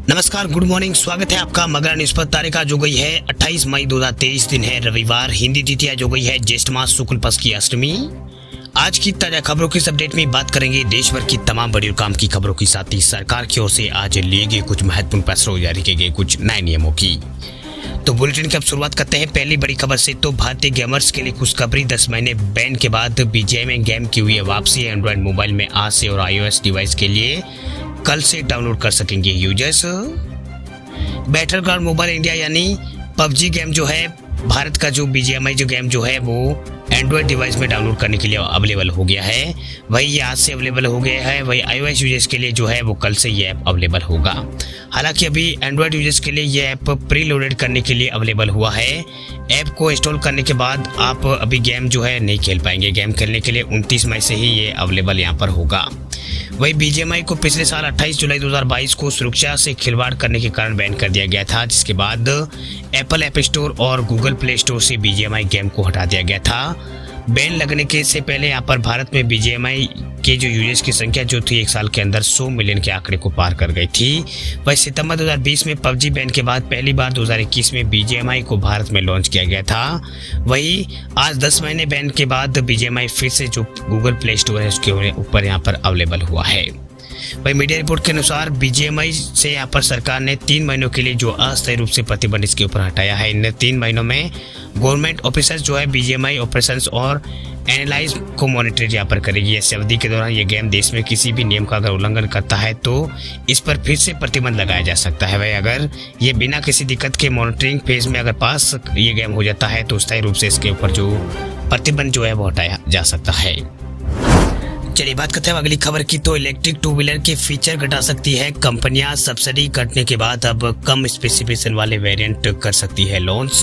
नमस्कार, good morning. स्वागत है आपका मगरा न्यूज पर। तारीख आज हो गई है 28 मई 2023, दिन है रविवार। हिंदी तिथि आज हो गई है ज्येष्ठ मास शुक्ल पक्ष की अष्टमी। आज की ताजा खबरों की इस अपडेट में बात करेंगे देश भर की तमाम बड़ी और काम की खबरों के साथ ही सरकार की ओर से आज लिए गए कुछ महत्वपूर्ण फैसलों जारी किए गए कुछ नए नियमों की। तो बुलेटिन की अब शुरुआत करते हैं पहली बड़ी खबर से। तो भारतीय गेमर्स के लिए खुशखबरी, 10 महीने बैन के बाद बीजीएमआई में गेम की हुई है वापसी। एंड्रॉइड मोबाइल में आज से और iOS डिवाइस के लिए कल से डाउनलोड कर सकेंगे यूजर्स। बैटलग्राउंड मोबाइल इंडिया यानी पबजी गेम जो है भारत का, जो बीजीएमआई जो गेम जो है वो एंड्रॉइड डिवाइस में डाउनलोड करने के लिए अवेलेबल हो गया है। वही ये आज से अवेलेबल हो गया है। वही iOS यूजर्स के लिए जो है वो कल से ये ऐप अवेलेबल होगा। हालांकि अभी एंड्रॉइड यूजर्स के लिए ये ऐप प्री लोडेड करने के लिए अवेलेबल हुआ है। ऐप को इंस्टॉल करने के बाद आप अभी गेम जो है नहीं खेल पाएंगे। गेम खेलने के लिए 29 मई से ही ये अवेलेबल यहाँ पर होगा। वही बीजीएमआई को पिछले साल 28 जुलाई 2022 को सुरक्षा से खिलवाड़ करने के कारण बैन कर दिया गया था, जिसके बाद एप्पल ऐप स्टोर और गूगल प्ले स्टोर से बीजीएमआई गेम को हटा दिया गया था। बैन लगने के से पहले यहाँ पर भारत में बीजीएमआई के जो यूजर्स की संख्या जो थी एक साल के अंदर 100 मिलियन के आंकड़े को पार कर गई थी। वही सितंबर 2020 में पबजी बैन के बाद पहली बार 2021 में बीजीएमआई को भारत में लॉन्च किया गया था। वही आज 10 महीने बैन के बाद बीजीएमआई फिर से जो गूगल प्ले स्टोर है उसके ऊपर यहाँ पर अवेलेबल हुआ है। वही मीडिया रिपोर्ट के अनुसार बीजीएमआई से यहाँ पर सरकार ने 3 महीनों के लिए जो अस्थायी रूप से प्रतिबंध इसके ऊपर हटाया है। इन 3 महीनों में गवर्नमेंट ऑफिसर्स जो है बीजीएमआई ऑपरेशंस और एनालाइज को मॉनिटर यहाँ पर करेगी। इस अवधि के दौरान ये गेम देश में किसी भी नियम का अगर उल्लंघन करता है तो इस पर फिर से प्रतिबंध लगाया जा सकता है। वही अगर ये बिना किसी दिक्कत के मॉनिटरिंग फेज में अगर पास ये गेम हो जाता है तो स्थायी रूप से इसके ऊपर जो प्रतिबंध जो है वो हटाया जा सकता है। चलिए बात करते हैं अगली खबर की। तो इलेक्ट्रिक टू व्हीलर के फीचर घटा सकती है कंपनियां। सब्सिडी कटने के बाद अब कम स्पेसिफिकेशन वाले वेरिएंट कर सकती है लॉन्च।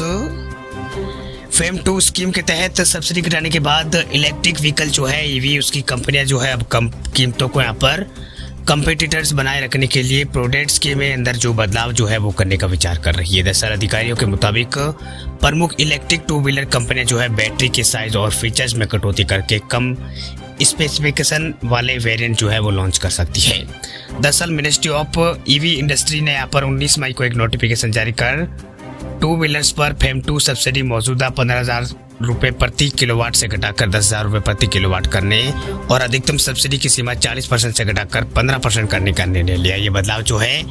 फेम 2 स्कीम के तहत सब्सिडी घटाने के बाद इलेक्ट्रिक व्हीकल जो है ईवी उसकी कंपनियां जो है अब कम कीमतों को यहाँ पर कंपटीटर्स बनाए रखने के लिए प्रोडक्ट्स के में अंदर जो बदलाव जो है वो करने का विचार कर रही है। दरअसल अधिकारियों के मुताबिक प्रमुख इलेक्ट्रिक टू व्हीलर कंपनियां जो है बैटरी के साइज और फीचर्स में कटौती करके कम स्पेसिफिकेशन वाले वेरिएंट जो है वो लॉन्च कर सकती है। दरअसल मिनिस्ट्री ऑफ ईवी इंडस्ट्री ने यहाँ पर 19 मई को एक नोटिफिकेशन जारी कर टू व्हीलर्स पर फेम 2 सब्सिडी मौजूदा 15,000 रुपये प्रति किलोवाट से घटाकर 10,000 रुपये प्रति किलोवाट करने और अधिकतम सब्सिडी की सीमा 40% से घटाकर 15% करने का निर्णय लिया। ये बदलाव जो है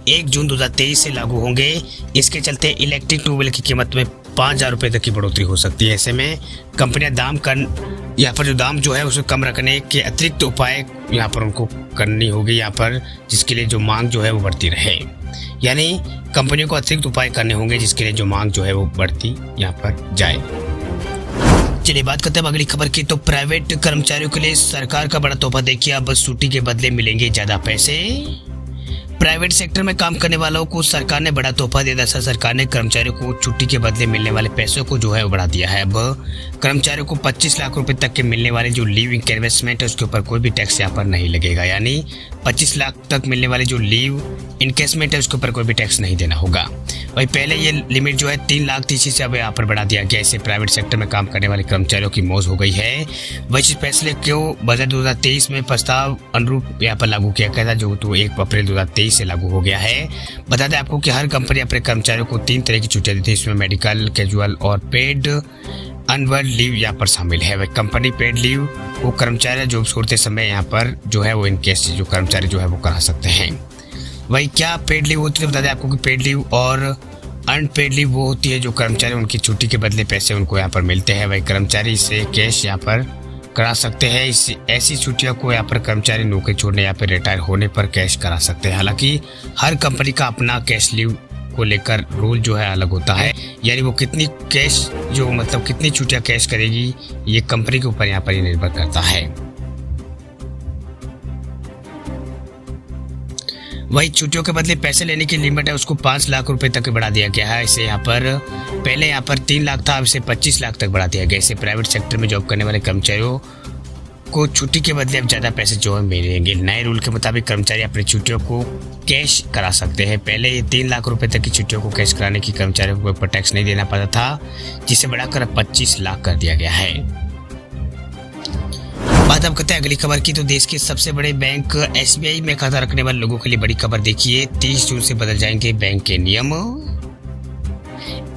1 जून 2023 से लागू होंगे। इसके चलते इलेक्ट्रिक टू व्हीलर की कीमत में 5,000 रुपये तक की बढ़ोतरी हो सकती है। ऐसे में कंपनियां यहाँ पर जो दाम जो है उसे कम रखने के अतिरिक्त उपाय यहाँ पर उनको करनी होगी यहाँ पर, जिसके लिए जो मांग जो है वो बढ़ती रहे। यानी कंपनियों को अतिरिक्त उपाय करने होंगे जिसके लिए जो मांग जो है वो बढ़ती यहाँ पर जाए। चलिए बात करते हैं अगली खबर की। तो प्राइवेट कर्मचारियों के लिए सरकार का बड़ा तोहफा। देखिए अब छुट्टी के बदले मिलेंगे ज्यादा पैसे। प्राइवेट सेक्टर में काम करने वालों को सरकार ने बड़ा तोहफा दिया। दरअसल सरकार ने कर्मचारियों को छुट्टी के बदले मिलने वाले पैसों को जो है वो बढ़ा दिया है। अब कर्मचारियों को 25 लाख रुपए तक के मिलने वाले जो लीव इनकेसमेंट है उसके ऊपर कोई भी टैक्स यहाँ पर नहीं लगेगा। यानी 25 लाख तक मिलने वाले जो लीव इनकेसमेंट है उसके ऊपर कोई भी टैक्स नहीं देना होगा। वही पहले ये लिमिट जो है 3 लाख थी, से अब यहाँ पर बढ़ा दिया गया। इससे प्राइवेट सेक्टर में काम करने वाले कर्मचारियों की मौज हो गई है। वही फैसले को बजट 2023 में प्रस्ताव अनुरूप यहाँ पर लागू किया गया था, जो तो 1 अप्रैल 2023 से लागू हो गया है। बता दें आपको कि हर कंपनी अपने कर्मचारियों को 3 तरह की छुट्टियां देती है। इसमें मेडिकल, कैजुअल और पेड अनवर्ड लीव यहाँ पर शामिल है। वह कंपनी पेड लीव वो कर्मचारी जॉब छोड़ते समय यहाँ पर जो है वो इनकेस जो कर्मचारी जो है वो करा सकते हैं। वही क्या पेड लीव होती है, बता दें आपको कि पेड लीव और अनपेड लीव वो होती है जो कर्मचारी उनकी छुट्टी के बदले पैसे उनको यहाँ पर मिलते हैं। वही कर्मचारी इसे कैश यहाँ पर करा सकते हैं। ऐसी छुट्टियों को यहाँ पर कर्मचारी नौकरी छोड़ने या फिर रिटायर होने पर कैश करा सकते हैं। हालांकि हर कंपनी का अपना कैश लीव को लेकर रूल जो है अलग होता है। यानी वो कितनी कैश जो मतलब कितनी छुट्टियां कैश करेगी ये कंपनी के ऊपर यहाँ पर निर्भर करता है। वही छुट्टियों के बदले पैसे लेने की लिमिट है उसको 5 लाख रुपए तक बढ़ा दिया गया है। इसे यहाँ पर पहले यहाँ पर 3 लाख था, अब इसे 25 लाख तक बढ़ा दिया गया। इसे प्राइवेट सेक्टर में जॉब करने वाले कर्मचारियों को छुट्टी के बदले अब ज्यादा पैसे जो है मिलेंगे। नए रूल के मुताबिक कर्मचारी अपनी छुट्टियों को कैश करा सकते हैं। पहले ये 3 लाख रुपए तक की छुट्टियों को कैश कराने की कर्मचारियों को ऊपर टैक्स नहीं देना पड़ता था, जिसे बढ़ाकर अब 25 लाख कर दिया गया है। बात बात हम करते हैं अगली खबर की, तो देश के सबसे बड़े बैंक एसबीआई में खाता रखने वाले लोगों के लिए बड़ी खबर देखिए, 30 जून से बदल जाएंगे बैंक के नियम।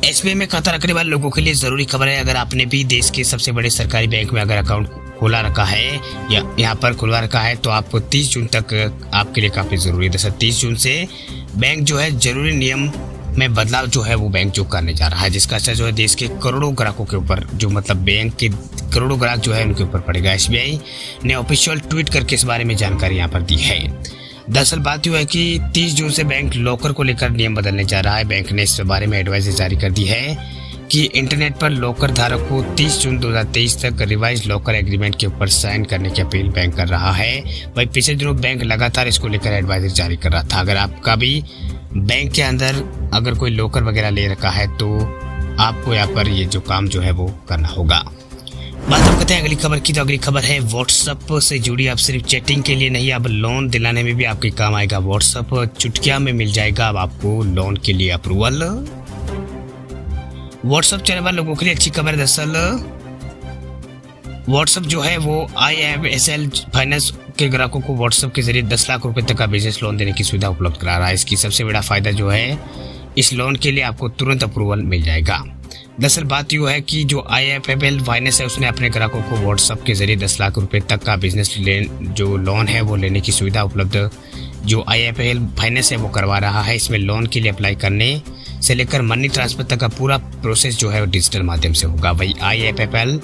एसबीआई में खाता रखने वाले लोगों के लिए जरूरी खबर है। अगर आपने भी देश के सबसे बड़े सरकारी बैंक में अगर अकाउंट खोला रखा है या यहाँ पर खुलवा रखा है तो आपको 30 जून तक आपके लिए काफी जरूरी है। दरअसल 30 जून से बैंक जो है जरूरी नियम में बदलाव जो है वो बैंक जो करने जा रहा है, जिसका असर जो है देश के करोड़ों ग्राहकों के ऊपर, जो मतलब बैंक के करोड़ों ग्राहक जो है उनके ऊपर पड़ेगा। एसबीआई ने ऑफिशियल ट्वीट करके इस बारे में जानकारी यहाँ पर दी है। दरअसल बात यह है कि 30 जून से बैंक लॉकर को लेकर नियम बदलने जा रहा है। बैंक ने इस बारे में एडवाइजरी जारी कर दी है कि इंटरनेट पर लॉकर धारक को 30 जून 2023 तक रिवाइज लॉकर एग्रीमेंट के ऊपर साइन करने की अपील बैंक कर रहा है। वही पिछले दिनों बैंक लगातार इसको लेकर एडवाइजरी जारी कर रहा था। अगर आपका भी बैंक के अंदर अगर कोई लॉकर वगैरह ले रखा है तो आपको यहाँ पर ये जो काम जो है वो करना होगा। बात हम करते हैं अगली खबर की, तो अगली खबर है व्हाट्सएप से जुड़ी। अब सिर्फ चैटिंग के लिए नहीं, अब लोन दिलाने में भी आपके काम आएगा व्हाट्सएप। चुटकिया में मिल जाएगा अब आपको लोन के लिए अप्रूवल। व्हाट्सएप चलने वाले लोगों के लिए अच्छी खबर है। दरअसल व्हाट्सएप जो है वो IIFL फाइनेंस के ग्राहकों को व्हाट्सएप के जरिए 10 लाख रुपए तक का बिजनेस लोन देने की सुविधा उपलब्ध करा रहा है। इसकी सबसे बड़ा फायदा जो है, इस लोन के लिए आपको तुरंत अप्रूवल मिल जाएगा। दरअसल बात यह है कि जो IIFL फाइनेंस है उसने अपने ग्राहकों को व्हाट्सएप के जरिए 10 लाख रुपए तक का बिजनेस जो लोन है वो लेने की सुविधा उपलब्ध जो IIFL फाइनेंस है वो करवा रहा है। इसमें लोन के लिए अप्लाई करने से लेकर मनी ट्रांसफर तक का पूरा प्रोसेस जो है वो डिजिटल माध्यम से होगा। वही IIFL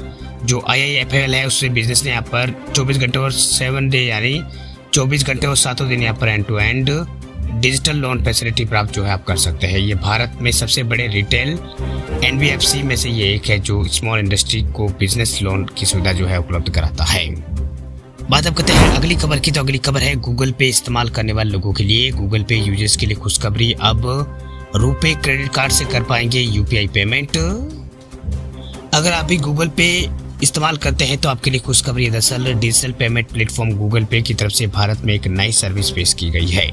है उससे बिजनेस ने यहाँ पर 24 घंटे और 7 डे यानी 24 घंटे और 7 दिन यहाँ पर end to end digital loan facility प्राप्त जो है आप कर सकते हैं। ये भारत में सबसे बड़े रिटेल NBFC में से ये एक है जो स्मॉल इंडस्ट्री को बिजनेस लोन की सुविधा जो है उपलब्ध कराता है। बात अब करते हैं अगली खबर की, तो अगली खबर है गूगल पे इस्तेमाल करने वाले लोगों के लिए। गूगल पे यूजर्स के लिए खुशखबरी, अब रुपे क्रेडिट कार्ड से कर पाएंगे UPI पेमेंट। अगर आप भी गूगल पे इस्तेमाल करते हैं तो आपके लिए खुशखबरी है। दरअसल डिजिटल पेमेंट प्लेटफॉर्म गूगल पे की तरफ से भारत में एक नई सर्विस पेश की गई है।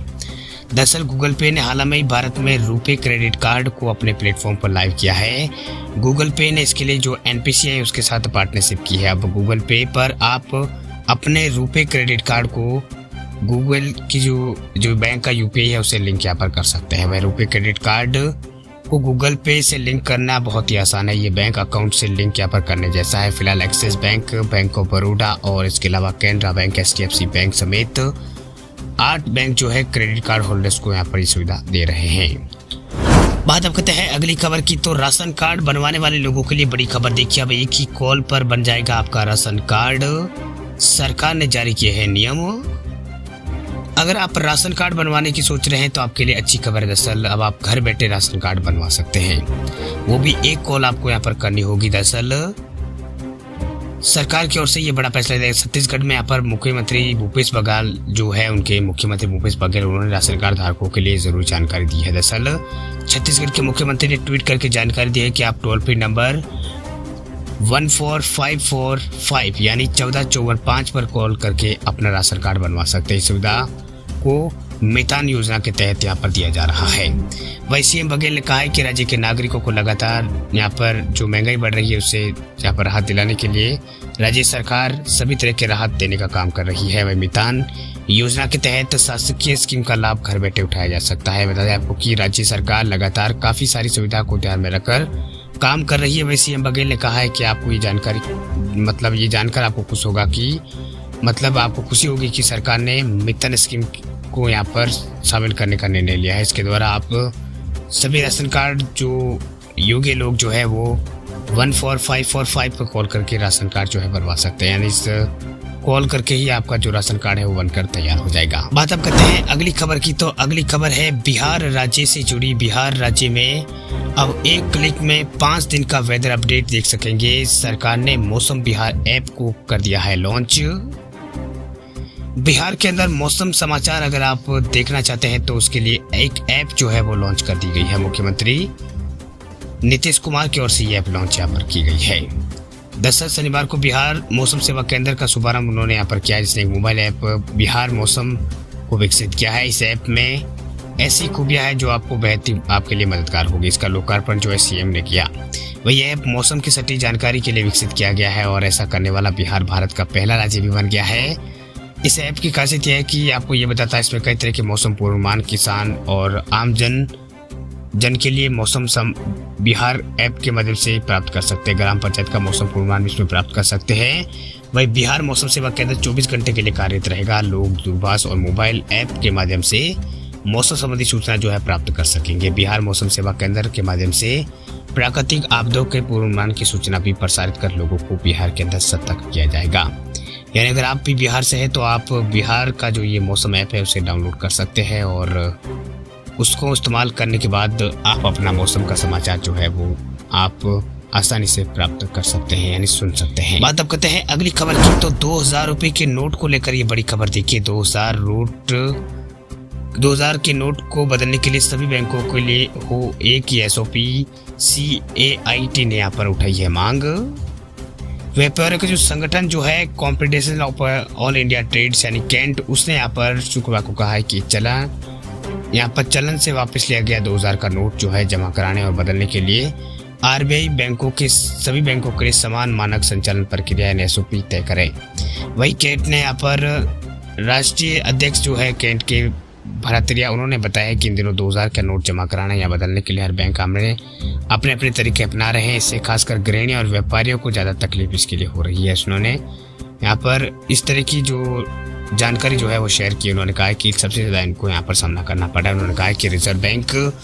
दरअसल गूगल पे ने हाल में ही भारत में रुपे क्रेडिट कार्ड को अपने प्लेटफॉर्म पर लाइव किया है। गूगल पे ने इसके लिए जो NPCI है उसके साथ पार्टनरशिप की है। अब गूगल पे पर आप अपने रुपे क्रेडिट कार्ड को गूगल की जो बैंक का UPI है उसे लिंक यहाँ पर कर सकते हैं। वह रुपे क्रेडिट कार्ड को गूगल पे से लिंक करना बहुत ही आसान है। ये बैंक अकाउंट से लिंक यहाँ पर करने जैसा है। फिलहाल axis bank, bank of Baroda और इसके अलावा कैनरा बैंक, HDFC बैंक समेत 8 बैंक जो है क्रेडिट कार्ड होल्डर्स को यहाँ पर ये सुविधा दे रहे हैं। बात अब करते हैं अगली खबर की, तो राशन कार्ड बनवाने वाले लोगों के लिए बड़ी खबर देखिए। अब एक ही कॉल पर बन जाएगा आपका राशन कार्ड। सरकार ने जारी किए हैं नियम। अगर आप राशन कार्ड बनवाने की सोच रहे हैं तो आपके लिए अच्छी खबर है। दरअसल अब आप घर बैठे राशन कार्ड बनवा सकते हैं, वो भी एक कॉल आपको यहाँ पर करनी होगी। दरअसल सरकार की ओर से ये बड़ा फैसला लिया। छत्तीसगढ़ में यहाँ पर मुख्यमंत्री भूपेश बघेल जो है, उनके मुख्यमंत्री भूपेश बघेल, उन्होंने राशन कार्ड धारकों के लिए जरूरी जानकारी दी है। दरअसल छत्तीसगढ़ के मुख्यमंत्री ने ट्वीट करके जानकारी दी है कि आप टोल फ्री नंबर 14545 यानी 14445 पर कॉल करके अपना राशन कार्ड बनवा सकते हैं। इस सुविधा को मितान योजना के तहत यहाँ पर दिया जा रहा है। वही CM बघेल ने कहा है कि राज्य के नागरिकों को लगातार यहाँ पर जो महंगाई बढ़ रही है उससे यहाँ पर राहत दिलाने के लिए राज्य सरकार सभी तरह के राहत देने का काम कर रही है। वही मितान योजना के तहत शासकीय स्कीम का लाभ घर बैठे उठाया जा सकता है। बता दें आपको कि राज्य सरकार लगातार काफी सारी सुविधा को ध्यान में रखकर काम कर रही है। वही CM बघेल ने कहा है कि आपको ये जानकर आपको खुश होगा कि आपको खुशी होगी कि सरकार ने मितान स्कीम को यहाँ पर शामिल करने का निर्णय लिया है। इसके द्वारा आप सभी राशन कार्ड जो योग्य लोग जो है वो 14545 पर कॉल करके राशन कार्ड जो है बनवा सकते हैं। यानी इस कॉल करके ही आपका जो राशन कार्ड है वो बनकर तैयार हो जाएगा। बात अब करते हैं अगली खबर की, तो अगली खबर है बिहार राज्य से जुड़ी। बिहार राज्य में अब एक क्लिक में 5 दिन का वेदर अपडेट देख सकेंगे। सरकार ने मौसम बिहार ऐप को कर दिया है लॉन्च। बिहार के अंदर मौसम समाचार अगर आप देखना चाहते हैं तो उसके लिए एक ऐप जो है वो लॉन्च कर दी गई है। मुख्यमंत्री नीतीश कुमार की ओर से ये ऐप लॉन्च यहाँ पर की गई है। दरअसल शनिवार को बिहार मौसम सेवा केंद्र का शुभारंभ उन्होंने यहाँ पर किया, जिसने एक मोबाइल ऐप बिहार मौसम को विकसित किया है। इस ऐप में ऐसी खूबियां हैं जो आपको बेहद ही आपके लिए मददगार होगी। इसका लोकार्पण जो है सीएम ने किया। वही ऐप मौसम की सटीक जानकारी के लिए विकसित किया गया है और ऐसा करने वाला बिहार भारत का पहला राज्य भी बन गया है। इस ऐप की खासियत यह है कि आपको ये बताता है इसमें कई तरह के मौसम पूर्वानुमान किसान और आम जन के लिए बिहार ऐप के माध्यम से प्राप्त कर सकते हैं। ग्राम पंचायत का मौसम पूर्वानुमान इसमें प्राप्त कर सकते हैं। वही बिहार मौसम सेवा केंद्र 24 घंटे के लिए कार्यरत रहेगा। लोग दूरभाष और मोबाइल ऐप के माध्यम से मौसम संबंधी सूचना जो है प्राप्त कर सकेंगे। बिहार मौसम सेवा केंद्र के माध्यम से प्राकृतिक आपदाओं के पूर्वानुमान की सूचना भी प्रसारित कर लोगों को बिहार के अंदर सतर्क किया जाएगा। यानी अगर आप भी बिहार से हैं तो आप बिहार का जो ये मौसम ऐप है उसे डाउनलोड कर सकते हैं और उसको इस्तेमाल करने के बाद आप अपना मौसम का समाचार जो है वो आप आसानी से प्राप्त कर सकते हैं, यानी सुन सकते हैं। बात अब करते हैं अगली खबर की। तो 2000 रुपए के नोट को लेकर ये बड़ी खबर देखिए। 2000 के नोट को बदलने के लिए सभी बैंकों के लिए हो एक ही SOP। CAIT ने यहाँ पर उठाई है मांग। व्यापारियों का जो संगठन जो है confederation of all India trades यानी कैंट, उसने यहाँ पर शुक्रवार को कहा है कि चलन से वापस लिया गया 2000 का नोट जो है जमा कराने और बदलने के लिए RBI सभी बैंकों के लिए समान मानक संचालन प्रक्रिया यानी SOP तय करे। वही कैंट ने यहाँ पर राष्ट्रीय अध्यक्ष जो है कैंट के भरातरिया, उन्होंने बताया कि इन दिनों 2000 का नोट जमा कराने या बदलने के लिए हर बैंक अपने अपने तरीके अपना रहे हैं। इससे खासकर गृहिणी और व्यापारियों को ज़्यादा तकलीफ इसके लिए हो रही है। उन्होंने यहाँ पर इस तरह की जो जानकारी जो है वो शेयर की। उन्होंने कहा कि सबसे ज़्यादा इनको यहाँ पर सामना करना पड़ा है। उन्होंने कहा कि रिजर्व बैंक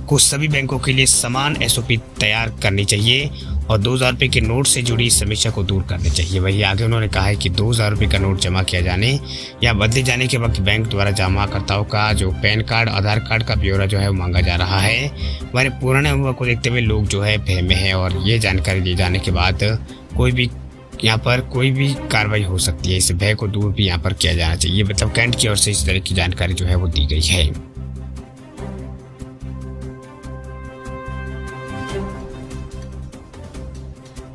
को सभी बैंकों के लिए समान SOP तैयार करनी चाहिए और 2000 रुपये के नोट से जुड़ी समस्या को दूर करनी चाहिए। वही आगे उन्होंने कहा है कि 2000 रुपये का नोट जमा किया जाने या बदले जाने के वक्त बैंक द्वारा जमाकर्ताओं का जो पैन कार्ड, आधार कार्ड का ब्यौरा जो है वो मांगा जा रहा है। वही पुराने अनुभव को देखते हुए लोग जो है भय में है और ये जानकारी दिए जाने के बाद यहाँ पर कोई भी कार्रवाई हो सकती है। इस भय को दूर भी यहाँ पर किया जाना चाहिए। मतलब कैंट की ओर से इस तरह की जानकारी जो है वो दी गई है।